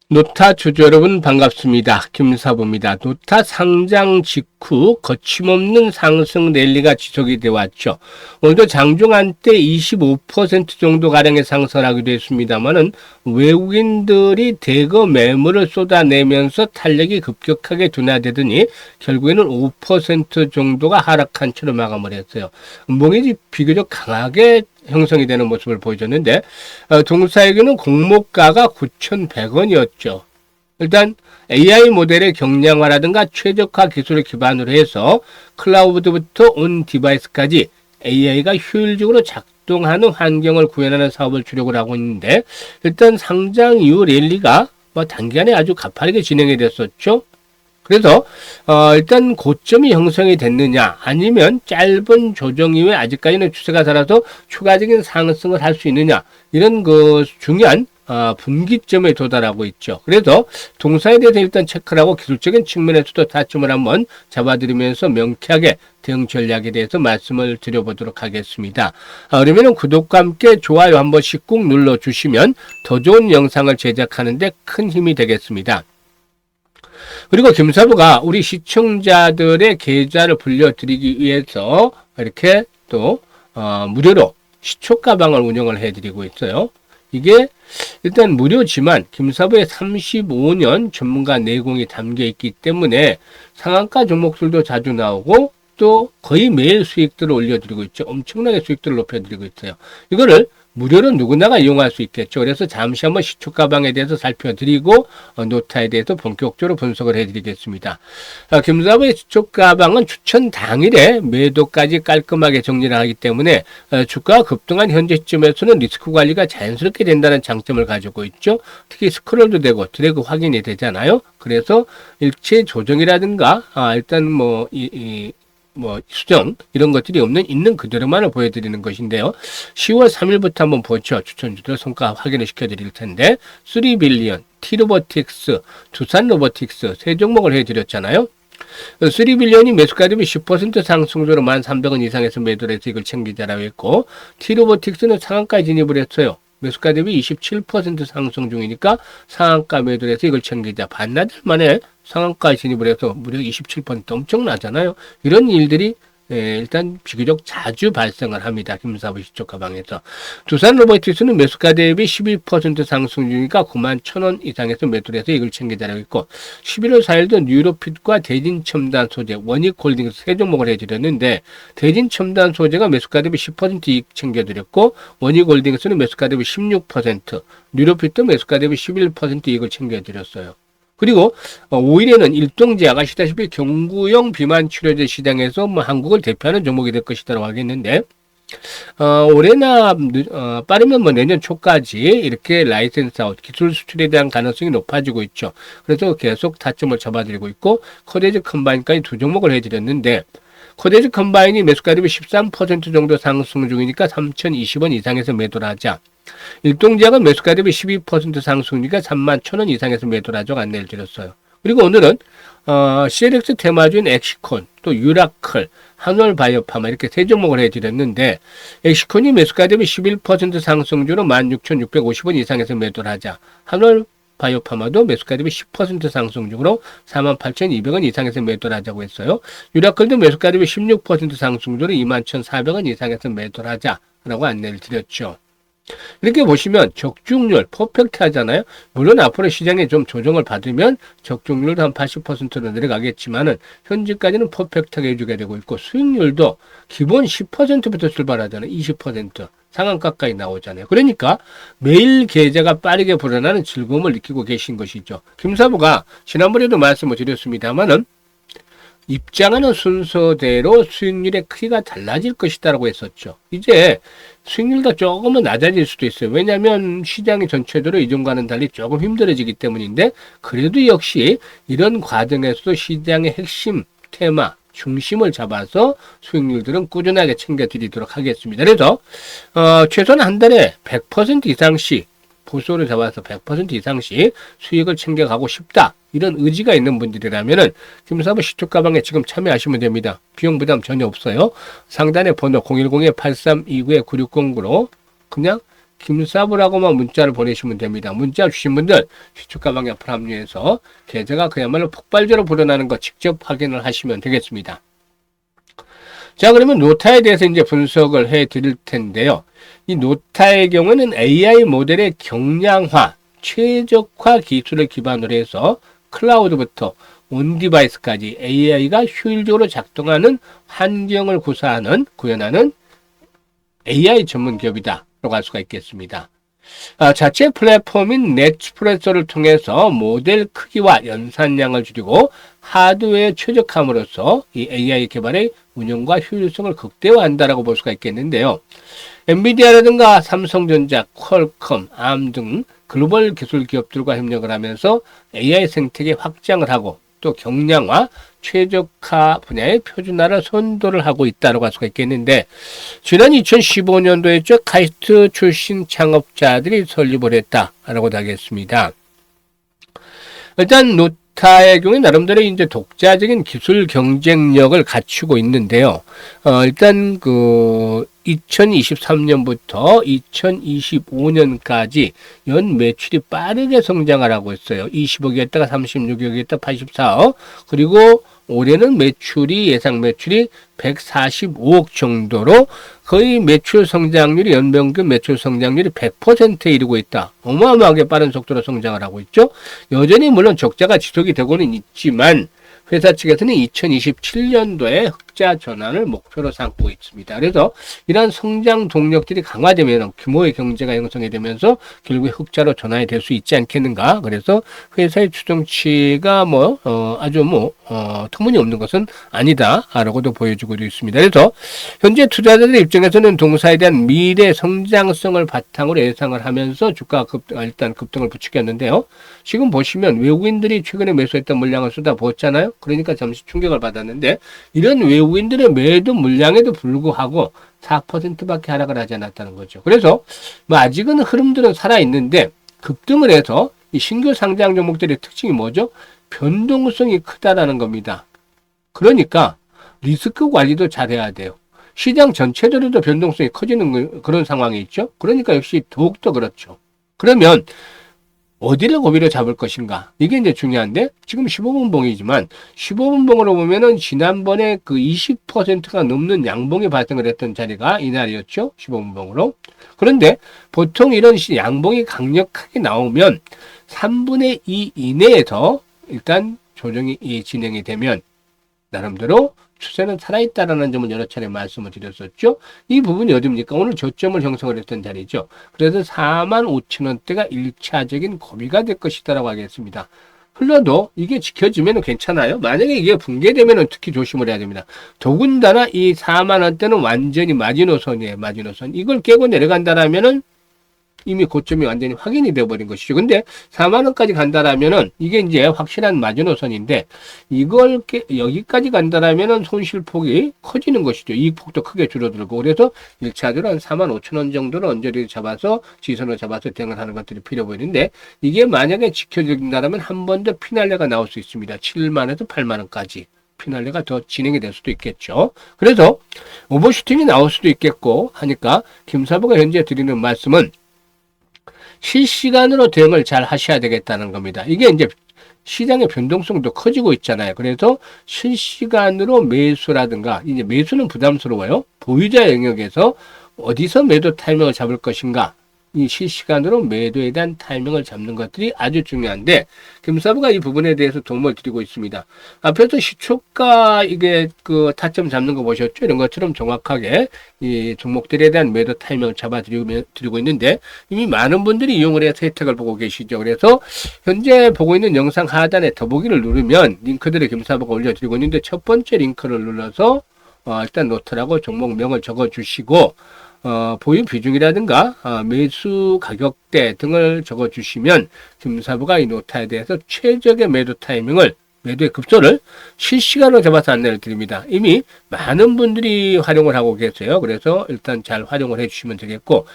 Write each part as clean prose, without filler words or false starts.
노타 주주 여러분 반갑습니다. 김사부입니다. 노타 상장 직후 거침없는 상승 랠리가 지속이 되어 왔죠. 오늘도 장중 한때 25% 정도 가량의 상승을 하기도 했습니다만은 외국인들이 대거 매물을 쏟아내면서 탄력이 급격하게 둔화되더니 결국에는 5% 정도가 하락한 채로 마감을 했어요. 몽이 비교적 강하게 형성이 되는 모습을 보여줬는데 동사에게는 공모가가 9,100원이었죠. 일단 AI 모델의 경량화라든가 최적화 기술을 기반으로 해서 클라우드부터 온 디바이스까지 AI가 효율적으로 작동하는 환경을 구현하는 사업을 주력을 하고 있는데 일단 상장 이후 랠리가 단기간에 아주 가파르게 진행이 됐었죠. 그래서 일단 고점이 형성이 됐느냐 아니면 짧은 조정 이후에 아직까지는 추세가 살아서 추가적인 상승을 할 수 있느냐 이런 그 중요한 분기점에 도달하고 있죠. 그래서 동사에 대해서 일단 체크를 하고 기술적인 측면에서도 타점을 한번 잡아드리면서 명쾌하게 대응 전략에 대해서 말씀을 드려보도록 하겠습니다. 그러면 구독과 함께 좋아요 한 번씩 꾹 눌러주시면 더 좋은 영상을 제작하는 데 큰 힘이 되겠습니다. 그리고 김사부가 우리 시청자들의 계좌를 불려드리기 위해서 이렇게 또 무료로 시초 가방을 운영을 해드리고 있어요. 이게 일단 무료지만 김사부의 35년 전문가 내공이 담겨 있기 때문에 상한가 종목들도 자주 나오고 또 거의 매일 수익들을 올려드리고 있죠. 엄청나게 수익들을 높여드리고 있어요. 이거를 무료로 누구나가 이용할 수 있겠죠. 그래서 잠시 한번 시초 가방에 대해서 살펴드리고 노타에 대해서 본격적으로 분석을 해드리겠습니다. 김사부의 시초 가방은 추천 당일에 매도까지 깔끔하게 정리를 하기 때문에 주가가 급등한 현재 시점에서는 리스크 관리가 자연스럽게 된다는 장점을 가지고 있죠. 특히 스크롤도 되고 드래그 확인이 되잖아요. 그래서 일체 조정이라든가 일단 수정 이런 것들이 없는 있는 그대로만을 보여드리는 것인데요. 10월 3일부터 한번 보죠. 추천주들 성과 확인을 시켜드릴 텐데 3빌리언, T로보틱스, 두산로보틱스 세 종목을 해드렸잖아요. 3빌리언이 매수가 대비 10% 상승으로 1,300원 이상에서 매도를 해서 이걸 챙기자라고 했고 T로보틱스는 상한가에 진입을 했어요. 매수가 대비 27% 상승 중이니까 상한가 매도를 해서 이걸 챙기자. 반나절 만에 상한가에 진입을 해서 무려 27% 엄청나잖아요. 이런 일들이 일단 비교적 자주 발생을 합니다. 김사부 시초 가방에서. 두산로보틱스는 매수가 대비 12% 상승 중이니까 91,000원 이상에서 매도를 해서 이걸 챙기자라고 했고 11월 4일도 뉴로핏과 대진첨단 소재, 원익홀딩스 세 종목을 해드렸는데 대진첨단 소재가 매수가 대비 10% 이익 챙겨드렸고 원익홀딩스는 매수가 대비 16%, 뉴로핏도 매수가 대비 11% 이익을 챙겨드렸어요. 그리고 5일에는 일동제약 아시다시피 경구용 비만 치료제 시장에서 한국을 대표하는 종목이 될 것이라고 하겠는데 올해나 빠르면 내년 초까지 이렇게 라이센스 아웃 기술 수출에 대한 가능성이 높아지고 있죠. 그래서 계속 타점을 잡아드리고 있고 코데즈 컴바인까지 두 종목을 해드렸는데 코데즈 컴바인이 매수가 대비 13% 정도 상승 중이니까 3,020원 이상에서 매도를 하자. 일동제약은 매수가 대비 12% 상승이니까 31,000원 이상에서 매도를 하자고 안내를 드렸어요. 그리고 오늘은 CLX 테마주인 엑시콘, 또 유라클, 한올바이오파마 이렇게 세 종목을 해드렸는데 엑시콘이 매수가 대비 11% 상승주로 16,650원 이상에서 매도를 하자. 한올바이오파마도 매수가 대비 10% 상승 중으로 48,200원 이상에서 매도를 하자고 했어요. 유라클도 매수가 대비 16% 상승 중으로 21,400원 이상에서 매도를 하자라고 안내를 드렸죠. 이렇게 보시면 적중률 퍼펙트 하잖아요. 물론 앞으로 시장에 좀 조정을 받으면 적중률도 한 80%로 내려가겠지만은 현재까지는 퍼펙트하게 해주게 되고 있고 수익률도 기본 10%부터 출발하잖아요. 20% 상한가까지 나오잖아요. 그러니까 매일 계좌가 빠르게 불어나는 즐거움을 느끼고 계신 것이죠. 김사부가 지난번에도 말씀을 드렸습니다만은 입장하는 순서대로 수익률의 크기가 달라질 것이다라고 했었죠. 이제 수익률도 조금은 낮아질 수도 있어요. 왜냐하면 시장이 전체적으로 이전과는 달리 조금 힘들어지기 때문인데 그래도 역시 이런 과정에서도 시장의 핵심 테마 중심을 잡아서 수익률들은 꾸준하게 챙겨드리도록 하겠습니다. 그래서 최소한 한 달에 100% 이상씩 보수를 잡아서 100% 이상씩 수익을 챙겨가고 싶다. 이런 의지가 있는 분들이라면은 김사부 시초 가방에 지금 참여하시면 됩니다. 비용 부담 전혀 없어요. 상단에 번호 010-8329-9609로 그냥 김사부라고만 문자를 보내시면 됩니다. 문자 주신 분들 시초가 방향 합류해서 계좌가 그야말로 폭발적으로 불어나는 거 직접 확인을 하시면 되겠습니다. 자, 그러면 노타에 대해서 이제 분석을 해 드릴 텐데요. 이 노타의 경우는 AI 모델의 경량화, 최적화 기술을 기반으로 해서 클라우드부터 온 디바이스까지 AI가 효율적으로 작동하는 환경을 구현하는 AI 전문 기업이다라고 할 수가 있겠습니다. 자체 플랫폼인 넷스프레소를 통해서 모델 크기와 연산량을 줄이고 하드웨어에 최적함으로써 이 AI 개발의 운영과 효율성을 극대화한다라고 볼 수가 있겠는데요. 엔비디아라든가 삼성전자, 퀄컴, 암 등 글로벌 기술 기업들과 협력을 하면서 AI 생태계 확장을 하고 또 경량화, 최적화 분야의 표준화를 선도를 하고 있다고 할 수가 있겠는데, 지난 2015년도에 카이스트 출신 창업자들이 설립을 했다라고도 하겠습니다. 일단 노타의 경우에 나름대로 이제 독자적인 기술 경쟁력을 갖추고 있는데요. 일단 2023년부터 2025년까지 연 매출이 빠르게 성장을 하고 있어요. 20억이었다가 36억이었다가 84억. 그리고 올해는 예상 매출이 145억 정도로 거의 매출 성장률이 연평균 매출 성장률이 100%에 이르고 있다. 어마어마하게 빠른 속도로 성장을 하고 있죠. 여전히 물론 적자가 지속이 되고는 있지만 회사 측에서는 2027년도에 흑자 전환을 목표로 삼고 있습니다. 그래서 이러한 성장 동력들이 강화되면 규모의 경제가 형성이 되면서 결국에 흑자로 전환이 될 수 있지 않겠는가. 그래서 회사의 추정치가 아주 터무니없는 것은 아니다라고도 보여주고 있습니다. 그래서 현재 투자자들 입장에서는 동사에 대한 미래 성장성을 바탕으로 예상을 하면서 주가 일단 급등을 부추겼는데요. 지금 보시면 외국인들이 최근에 매수했던 물량을 쏟아부었잖아요. 그러니까 잠시 충격을 받았는데, 이런 외국인들의 매도 물량에도 불구하고 4%밖에 하락을 하지 않았다는 거죠. 그래서 아직은 흐름들은 살아있는데 급등을 해서 이 신규 상장 종목들의 특징이 뭐죠? 변동성이 크다라는 겁니다. 그러니까 리스크 관리도 잘해야 돼요. 시장 전체적으로도 변동성이 커지는 그런 상황이 있죠. 그러니까 역시 더욱더 그렇죠. 그러면 어디를 고비로 잡을 것인가? 이게 이제 중요한데, 지금 15분봉이지만 15분봉으로 보면은 지난번에 20%가 넘는 양봉이 발생을 했던 자리가 이날이었죠. 15분봉으로. 그런데 보통 이런 양봉이 강력하게 나오면 3분의 2 이내에서 일단 조정이 진행이 되면 나름대로 추세는 살아있다라는 점을 여러 차례 말씀을 드렸었죠. 이 부분이 어디입니까? 오늘 저점을 형성을 했던 자리죠. 그래서 45,000원대가 1차적인 고비가 될 것이다라고 하겠습니다. 흘러도 이게 지켜지면 괜찮아요. 만약에 이게 붕괴되면 특히 조심을 해야 됩니다. 더군다나 이 4만원대는 완전히 마지노선이에요. 마지노선. 이걸 깨고 내려간다라면은 이미 고점이 완전히 확인이 되어버린 것이죠. 근데 4만원까지 간다라면은 이게 이제 확실한 마지노선인데, 이걸 여기까지 간다라면은 손실폭이 커지는 것이죠. 이익폭도 크게 줄어들고. 그래서 1차적으로 한 45,000원 정도를 언저리를 잡아서 지선을 잡아서 대응을 하는 것들이 필요 보이는데, 이게 만약에 지켜진다라면 한 번 더 피날레가 나올 수 있습니다. 7만에서 8만원까지. 피날레가 더 진행이 될 수도 있겠죠. 그래서 오버슈팅이 나올 수도 있겠고 하니까 김사부가 현재 드리는 말씀은 실시간으로 대응을 잘 하셔야 되겠다는 겁니다. 이게 이제 시장의 변동성도 커지고 있잖아요. 그래서 실시간으로 매수라든가, 이제 매수는 부담스러워요. 보유자 영역에서 어디서 매도 타이밍을 잡을 것인가, 이 실시간으로 매도에 대한 타이밍을 잡는 것들이 아주 중요한데, 김사부가 이 부분에 대해서 도움을 드리고 있습니다. 앞에서 시초가 이게 타점 잡는 거 보셨죠? 이런 것처럼 정확하게 이 종목들에 대한 매도 타이밍을 잡아드리고 있는데, 이미 많은 분들이 이용을 해서 혜택을 보고 계시죠. 그래서 현재 보고 있는 영상 하단에 더보기를 누르면 링크들을 김사부가 올려드리고 있는데, 첫 번째 링크를 눌러서 일단 노트라고 종목명을 적어주시고, 보유 비중이라든가 매수 가격대 등을 적어주시면 김사부가 이 노타에 대해서 최적의 매도 타이밍을, 매도의 급소를 실시간으로 잡아서 안내를 드립니다. 이미 많은 분들이 활용을 하고 계세요. 그래서 일단 잘 활용을 해주시면 되겠고,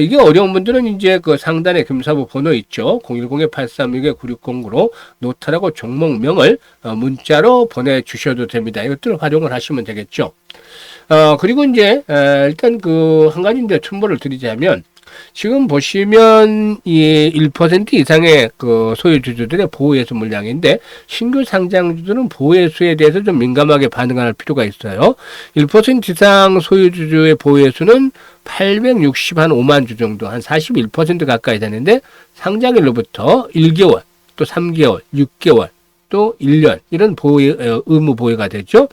이게 어려운 분들은 이제 상단에 김사부 번호 있죠. 010-836-9609로 노타라고 종목명을 문자로 보내주셔도 됩니다. 이것들을 활용을 하시면 되겠죠. 그리고 이제 일단 한 가지 이제 첨부를 드리자면, 지금 보시면 이 1% 이상의 그 소유주주들의 보호예수 물량인데 신규 상장주들은 보호예수에 대해서 좀 민감하게 반응할 필요가 있어요. 1% 이상 소유주주의 보호예수는 865만 주 정도, 한 41% 가까이 되는데 상장일로부터 1개월, 또 3개월, 6개월, 또 1년 이런 의무 보유가 되죠.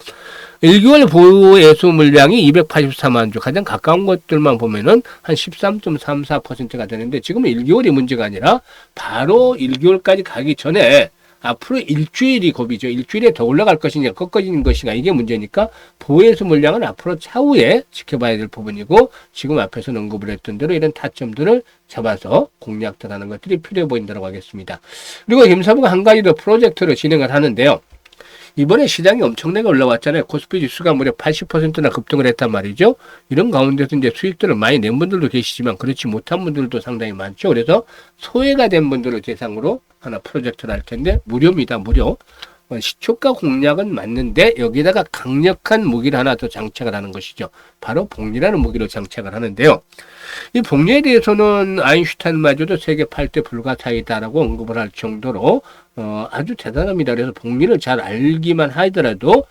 1개월 보유 예수 물량이 284만 주, 가장 가까운 것들만 보면은 한 13.34%가 되는데 지금은 1개월이 문제가 아니라 바로 1개월까지 가기 전에 앞으로 일주일이 고비죠. 일주일에 더 올라갈 것이냐 꺾어지는 것이냐 이게 문제니까 보유예수 물량은 앞으로 차후에 지켜봐야 될 부분이고 지금 앞에서 언급을 했던 대로 이런 타점들을 잡아서 공략들하는 것들이 필요해 보인다고 하겠습니다. 그리고 김사부가 한 가지 더 프로젝트를 진행을 하는데요. 이번에 시장이 엄청나게 올라왔잖아요. 코스피 지수가 무려 80%나 급등을 했단 말이죠. 이런 가운데서 이제 수익들을 많이 낸 분들도 계시지만 그렇지 못한 분들도 상당히 많죠. 그래서 소외가 된 분들을 대상으로 하나 프로젝트를 할 텐데 무료입니다. 무료. 시초가 공략은 맞는데 여기다가 강력한 무기를 하나 더 장착을 하는 것이죠. 바로 복리라는 무기로 장착을 하는데요. 이 복리에 대해서는 아인슈타인마저도 세계 8대 불가사의다라고 언급을 할 정도로 아주 대단합니다. 그래서 복리를 잘 알기만 하더라도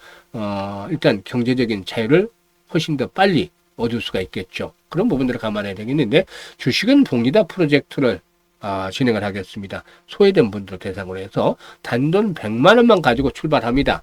일단 경제적인 자유를 훨씬 더 빨리 얻을 수가 있겠죠. 그런 부분들을 감안해야 되겠는데 주식은 복리다 프로젝트를 진행을 하겠습니다. 소외된 분들 대상으로 해서 단돈 100만 원만 가지고 출발합니다.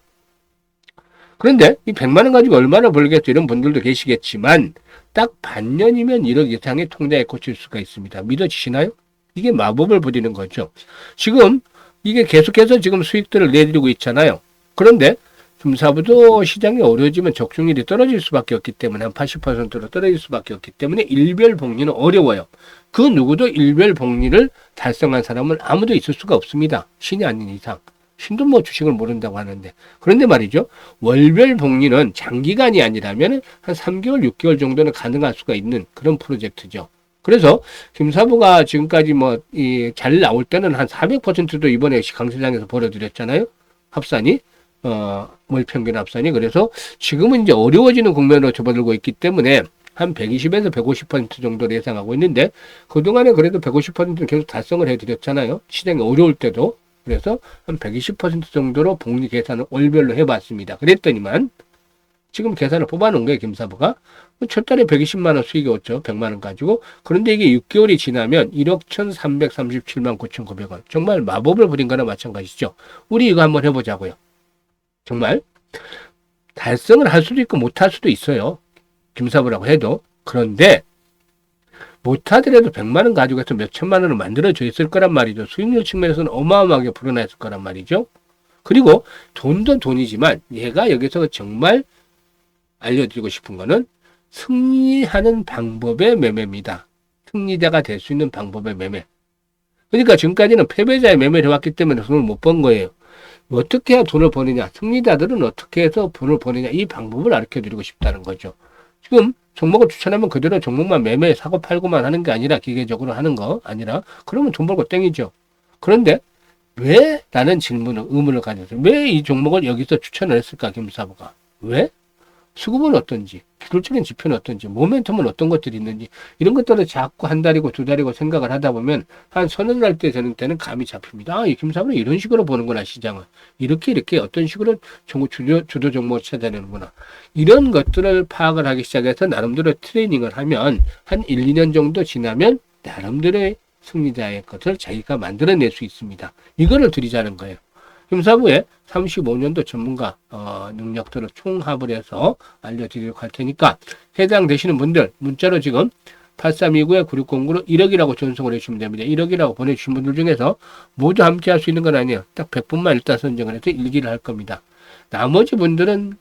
그런데 이 100만 원 가지고 얼마나 벌겠죠? 이런 분들도 계시겠지만 딱 반년이면 1억 이상의 통장에 꽂힐 수가 있습니다. 믿어지시나요? 이게 마법을 부리는 거죠. 지금 이게 계속해서 지금 수익들을 내드리고 있잖아요. 그런데 금사부도 시장이 어려워지면 적중률이 떨어질 수밖에 없기 때문에 한 80%로 떨어질 수밖에 없기 때문에 일별 복리는 어려워요. 그 누구도 일별 복리를 달성한 사람은 아무도 있을 수가 없습니다. 신이 아닌 이상. 신도 뭐 주식을 모른다고 하는데. 그런데 말이죠. 월별 복리는 장기간이 아니라면 한 3개월, 6개월 정도는 가능할 수가 있는 그런 프로젝트죠. 그래서 김사부가 지금까지 잘 나올 때는 한 400%도 이번에 강세장에서 벌어들였잖아요. 합산이. 월평균 합산이. 그래서 지금은 이제 어려워지는 국면으로 접어들고 있기 때문에 한 120에서 150% 정도를 예상하고 있는데 그동안에 그래도 150%는 계속 달성을 해드렸잖아요. 시장이 어려울 때도. 그래서 한 120% 정도로 복리 계산을 월별로 해봤습니다. 그랬더니만 지금 계산을 뽑아놓은 거예요. 김사부가. 첫 달에 120만 원 수익이 왔죠. 100만 원 가지고. 그런데 이게 6개월이 지나면 1억 1,337만 9,900원. 정말 마법을 부린 거나 마찬가지죠. 우리 이거 한번 해보자고요. 정말 달성을 할 수도 있고 못할 수도 있어요. 김사부라고 해도. 그런데 못하더라도 100만 원 가지고 해서 몇 천만 원을 만들어져 있을 거란 말이죠. 수익률 측면에서는 어마어마하게 불어났을 거란 말이죠. 그리고 돈도 돈이지만 얘가 여기서 정말 알려드리고 싶은 거는 승리하는 방법의 매매입니다. 승리자가 될 수 있는 방법의 매매. 그러니까 지금까지는 패배자의 매매를 해왔기 때문에 돈을 못 번 거예요. 어떻게 해야 돈을 버느냐, 승리자들은 어떻게 해서 돈을 버느냐, 이 방법을 가르쳐드리고 싶다는 거죠. 지금 종목을 추천하면 그대로 종목만 매매 사고 팔고만 하는 게 아니라 기계적으로 하는 거 아니라 그러면 돈 벌고 땡이죠. 그런데 왜? 라는 의문을 가졌어요. 왜 이 종목을 여기서 추천을 했을까, 김사부가? 왜? 수급은 어떤지, 기술적인 지표는 어떤지, 모멘텀은 어떤 것들이 있는지, 이런 것들을 자꾸 한 달이고 두 달이고 생각을 하다 보면, 한 서너 날 때 되는 때는 감이 잡힙니다. 아, 이 김사부는 이런 식으로 보는구나, 시장을. 이렇게 어떤 식으로 주도 종목을 찾아내는구나. 이런 것들을 파악을 하기 시작해서 나름대로 트레이닝을 하면, 한 1, 2년 정도 지나면, 나름대로의 승리자의 것을 자기가 만들어낼 수 있습니다. 이거를 드리자는 거예요. 김사부의 35년도 전문가 능력들을 총합을 해서 알려드리도록 할 테니까 해당되시는 분들 문자로 지금 8329-9609로 1억이라고 전송을 해주시면 됩니다. 1억이라고 보내주신 분들 중에서 모두 함께 할 수 있는 건 아니에요. 딱 100분만 일단 선정을 해서 일기를 할 겁니다. 나머지 분들은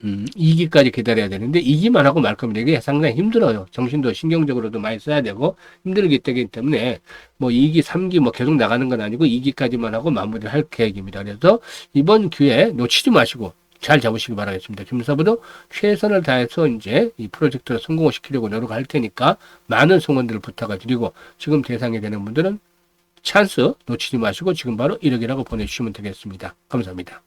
2기까지 기다려야 되는데 2기만 하고 말 겁니다. 이게 상당히 힘들어요. 정신도 신경적으로도 많이 써야 되고 힘들기 때문에 2기, 3기 계속 나가는 건 아니고 2기까지만 하고 마무리를 할 계획입니다. 그래서 이번 기회에 놓치지 마시고 잘 잡으시기 바라겠습니다. 김사부도 최선을 다해서 이제 이 프로젝트를 성공을 시키려고 노력할 테니까 많은 성원들을 부탁을 드리고 지금 대상이 되는 분들은 찬스 놓치지 마시고 지금 바로 1억이라고 보내주시면 되겠습니다. 감사합니다.